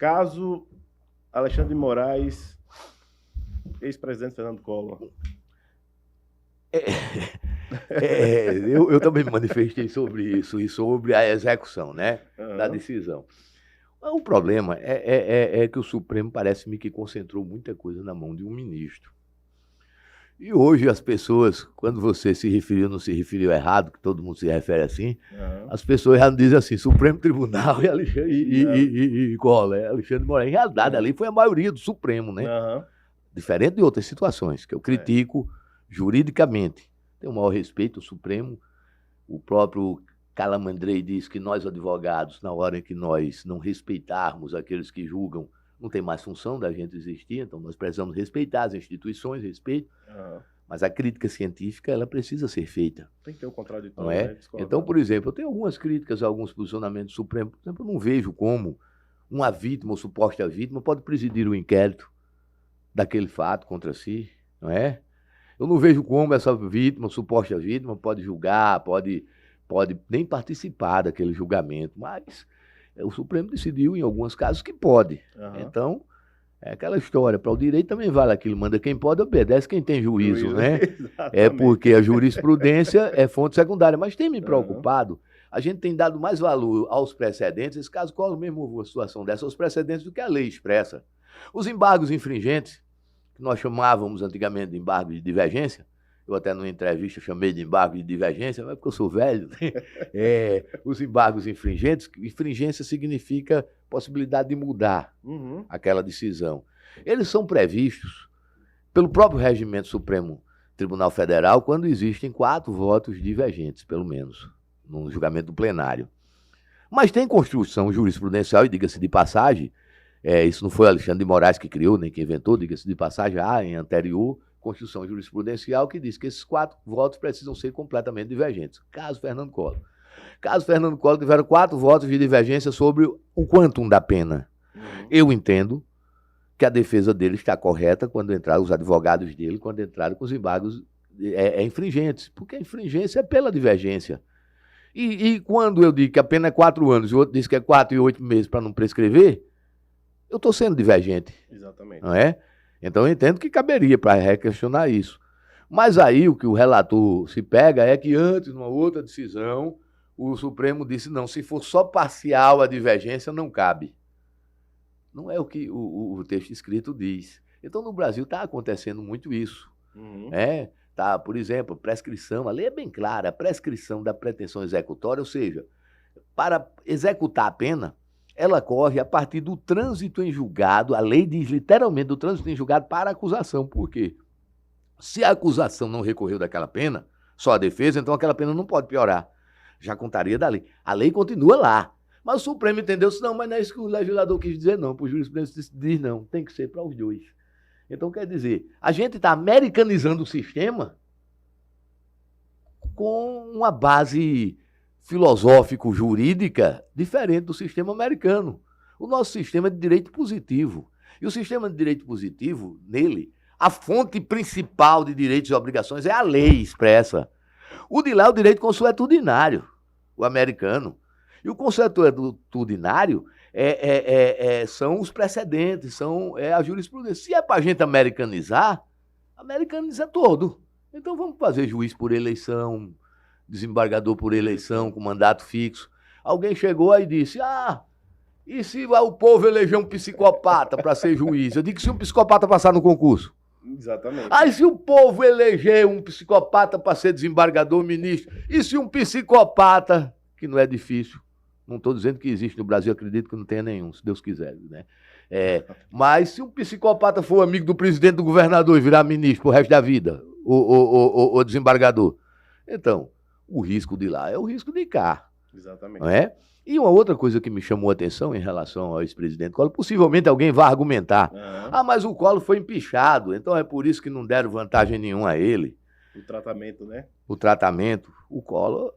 Caso Alexandre de Moraes, ex-presidente Fernando Collor. Eu também me manifestei sobre isso e sobre a execução, né, da decisão. O problema é que o Supremo parece-me que concentrou muita coisa na mão de um ministro. E hoje as pessoas, quando você se referiu, não se referiu errado, que todo mundo se refere assim, as pessoas já não dizem assim, Supremo Tribunal e Collor, Alexandre de Moraes. Em realidade, ali foi a maioria do Supremo, né? Diferente de outras situações, que eu critico juridicamente. Tenho o maior respeito ao Supremo. O próprio Calamandrei diz que nós, advogados, na hora em que nós não respeitarmos aqueles que julgam, não tem mais função da gente existir, então nós precisamos respeitar as instituições, respeito, mas a crítica científica, ela precisa ser feita. Tem que ter um contraditório, não é? Né? Então, por exemplo, eu tenho algumas críticas a alguns posicionamentos do Supremo. Por exemplo, eu não vejo como uma vítima ou suposta vítima pode presidir o inquérito daquele fato contra si, não é? Eu não vejo como essa vítima, suposta vítima, pode julgar, pode nem participar daquele julgamento, mas o Supremo decidiu, em alguns casos, que pode. Então, é aquela história, para o direito também vale aquilo, manda quem pode, obedece quem tem juízo, né? É porque a jurisprudência é fonte secundária, mas tem me preocupado, a gente tem dado mais valor aos precedentes, esse caso Collor mesmo houve uma situação dessa, aos precedentes do que a lei expressa. Os embargos infringentes, que nós chamávamos antigamente de embargo de divergência, eu até numa entrevista chamei de embargo de divergência, mas é porque eu sou velho, os embargos infringentes, infringência significa possibilidade de mudar aquela decisão. Eles são previstos pelo próprio Regimento Supremo Tribunal Federal quando existem 4 votos divergentes, pelo menos, no julgamento do plenário. Mas tem construção jurisprudencial, e diga-se de passagem, isso não foi Alexandre de Moraes que criou, nem que inventou, diga-se de passagem, em anterior Constituição jurisprudencial que diz que esses 4 votos precisam ser completamente divergentes. Caso Fernando Collor. Caso Fernando Collor tiveram 4 votos de divergência sobre o quantum da pena. Eu entendo que a defesa dele está correta quando entraram os advogados dele, quando entraram com os embargos infringentes, porque a infringência é pela divergência. E quando eu digo que a pena é 4 anos e o outro diz que é 4 e 8 meses para não prescrever, eu estou sendo divergente. Exatamente. Não é? Então eu entendo que caberia para requestionar isso. Mas aí o que o relator se pega é que antes, numa outra decisão, o Supremo disse, não, se for só parcial a divergência, não cabe. Não é o que o texto escrito diz. Então no Brasil está acontecendo muito isso. Tá, por exemplo, prescrição, a lei é bem clara, a prescrição da pretensão executória, ou seja, para executar a pena, ela corre a partir do trânsito em julgado, a lei diz literalmente do trânsito em julgado para a acusação. Por quê? Se a acusação não recorreu daquela pena, só a defesa, então aquela pena não pode piorar. Já contaria da lei. A lei continua lá. Mas o Supremo entendeu isso, não, mas não é isso que o legislador quis dizer, não. Por jurisprudência diz não, tem que ser para os dois. Então, quer dizer, a gente está americanizando o sistema com uma base filosófico-jurídica diferente do sistema americano. O nosso sistema é de direito positivo. E o sistema de direito positivo, nele, a fonte principal de direitos e obrigações é a lei expressa. O de lá é o direito consuetudinário, o americano. E o consuetudinário são os precedentes, é a jurisprudência. Se é para a gente americanizar, americaniza todo. Então vamos fazer juiz por eleição, desembargador por eleição, com mandato fixo. Alguém chegou aí e disse, e se o povo eleger um psicopata para ser juiz? Eu digo que se um psicopata passar no concurso. Exatamente. E se o povo eleger um psicopata para ser desembargador, ministro? E se um psicopata, que não é difícil, não estou dizendo que existe no Brasil, acredito que não tenha nenhum, se Deus quiser, né? Mas se um psicopata for amigo do presidente, do governador e virar ministro pro resto da vida, ou desembargador, então, o risco de lá é o risco de cá. Exatamente. Não é? E uma outra coisa que me chamou a atenção em relação ao ex-presidente Collor, possivelmente alguém vai argumentar, mas o Collor foi empichado, então é por isso que não deram vantagem nenhuma a ele. O tratamento, né? O tratamento. O Collor,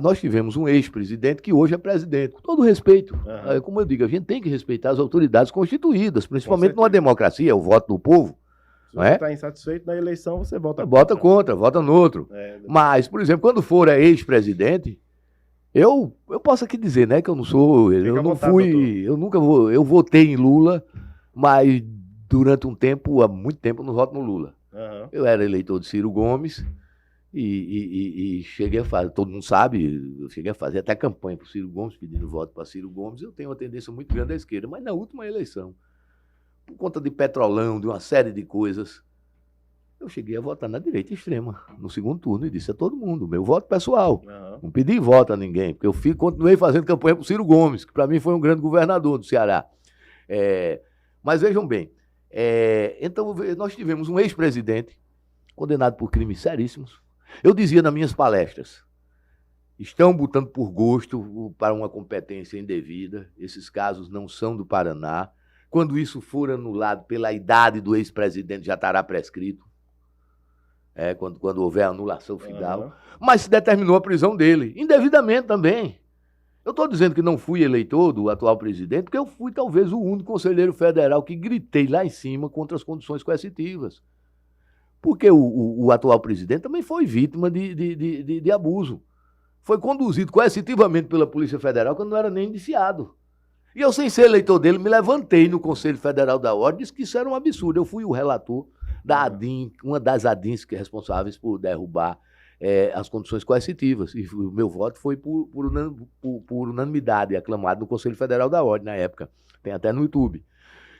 nós tivemos um ex-presidente que hoje é presidente, com todo respeito. Como eu digo, a gente tem que respeitar as autoridades constituídas, principalmente numa democracia, é o voto do povo. Se você está insatisfeito na eleição, você vota contra, vota no outro. Mas, por exemplo, quando for ex-presidente, Eu posso aqui dizer, né, que eu não sou, eu não fui, eu votei em Lula, mas durante um tempo, há muito tempo, eu não voto no Lula. Uhum. Eu era eleitor de Ciro Gomes e cheguei a fazer, todo mundo sabe, eu cheguei a fazer até campanha para o Ciro Gomes, pedindo voto para Ciro Gomes. Eu tenho uma tendência muito grande à esquerda, mas na última eleição, por conta de petrolão, de uma série de coisas, eu cheguei a votar na direita extrema, no segundo turno, e disse a todo mundo, meu voto pessoal. Uhum. Não pedi voto a ninguém, porque eu continuei fazendo campanha para o Ciro Gomes, que para mim foi um grande governador do Ceará. Mas vejam bem, então nós tivemos um ex-presidente condenado por crimes seríssimos. Eu dizia nas minhas palestras, estão botando por gosto para uma competência indevida, esses casos não são do Paraná. Quando isso for anulado pela idade do ex-presidente, já estará prescrito. Quando houver anulação final. Uhum. Mas se determinou a prisão dele, indevidamente também. Eu estou dizendo que não fui eleitor do atual presidente, porque eu fui talvez o único conselheiro federal que gritei lá em cima contra as condições coercitivas. Porque o atual presidente também foi vítima de abuso. Foi conduzido coercitivamente pela Polícia Federal quando não era nem indiciado. E eu, sem ser eleitor dele, me levantei no Conselho Federal da Ordem e disse que isso era um absurdo. Eu fui o relator da ADIM, uma das ADIMs que é responsáveis por derrubar as condições coercitivas. E o meu voto foi por unanimidade, aclamado no Conselho Federal da Ordem na época. Tem até no YouTube.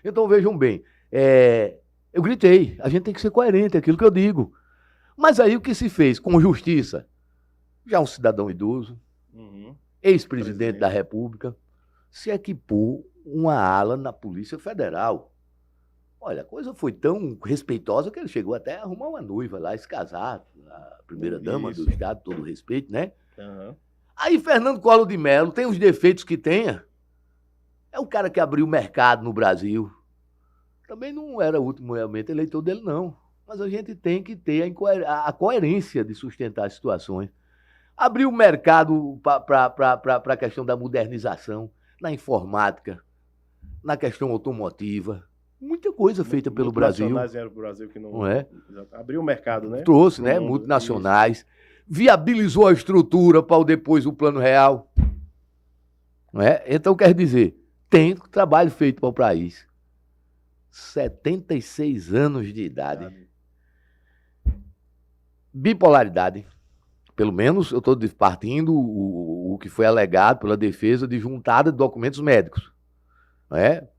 Então, vejam bem, eu gritei, a gente tem que ser coerente, é aquilo que eu digo. Mas aí o que se fez com justiça? Já um cidadão idoso, ex-presidente da República, se equipou uma ala na Polícia Federal. Olha, a coisa foi tão respeitosa que ele chegou até a arrumar uma noiva lá, se casar, a primeira-dama do Estado, todo respeito, né? Uhum. Aí Fernando Collor de Mello tem os defeitos que tenha. É o cara que abriu o mercado no Brasil. Também não era ultimamente eleitor dele, não. Mas a gente tem que ter a coerência de sustentar as situações. Abriu o mercado para a questão da modernização, na informática, na questão automotiva. Muita coisa feita pelo Brasil. Multinacionais pro Brasil que não é? Abriu o mercado, né? Trouxe, né? Multinacionais. Isso. Viabilizou a estrutura para depois o Plano Real. Não é? Então, quer dizer, tem trabalho feito para o país. 76 anos de idade. Bipolaridade. Pelo menos eu estou partindo o que foi alegado pela defesa de juntada de documentos médicos.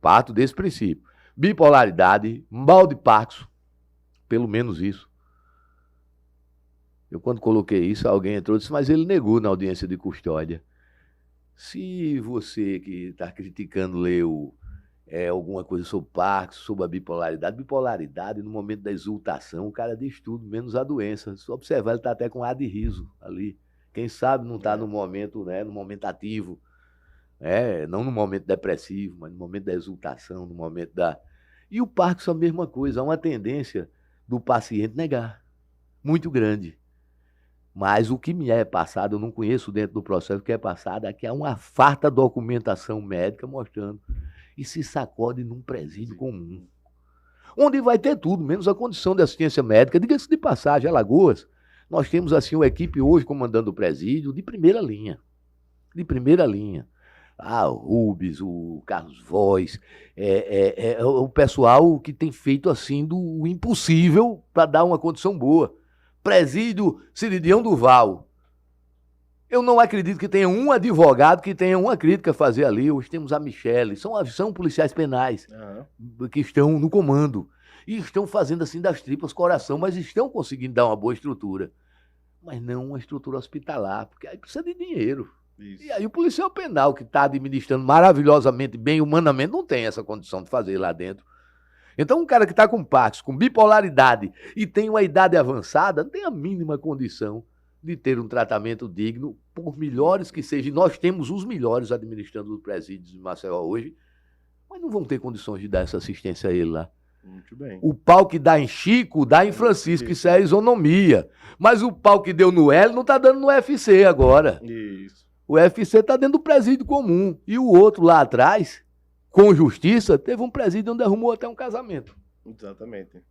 Parto desse princípio. Bipolaridade, mal de Parkinson, pelo menos isso. Eu, quando coloquei isso, alguém entrou e disse, mas ele negou na audiência de custódia. Se você que está criticando leu alguma coisa sobre Parkinson, sobre a bipolaridade, no momento da exultação, o cara diz tudo, menos a doença. Se observar, ele está até com ar de riso ali. Quem sabe não está no momento, né, no momento ativo, não no momento depressivo, mas no momento da exultação, no momento da... E o Parkinson, a mesma coisa, há uma tendência do paciente negar, muito grande. Mas o que me é passado, eu não conheço dentro do processo, o que é passado é que há uma farta documentação médica mostrando e se sacode num presídio comum, onde vai ter tudo, menos a condição de assistência médica. Diga-se de passagem, Alagoas, nós temos assim uma equipe hoje comandando o presídio de primeira linha. O Rubens, o Carlos Voz, o pessoal que tem feito assim do impossível para dar uma condição boa. Presídio Ciridião Duval. Eu não acredito que tenha um advogado que tenha uma crítica a fazer ali. Hoje temos a Michele, são policiais penais que estão no comando e estão fazendo assim das tripas coração, mas estão conseguindo dar uma boa estrutura. Mas não uma estrutura hospitalar, porque aí precisa de dinheiro. Isso. E aí o policial penal que está administrando maravilhosamente bem, humanamente, não tem essa condição de fazer lá dentro. Então um cara que está com Parkinson, com bipolaridade e tem uma idade avançada, não tem a mínima condição de ter um tratamento digno, por melhores que sejam. Nós temos os melhores administrando os presídios de Maceió hoje, mas não vão ter condições de dar essa assistência a ele lá. Muito bem. O pau que dá em Chico, dá em Francisco, isso é isonomia. Mas o pau que deu no L não está dando no UFC agora. Isso. O UFC está dentro do presídio comum. E o outro lá atrás, com justiça, teve um presídio onde arrumou até um casamento. Exatamente.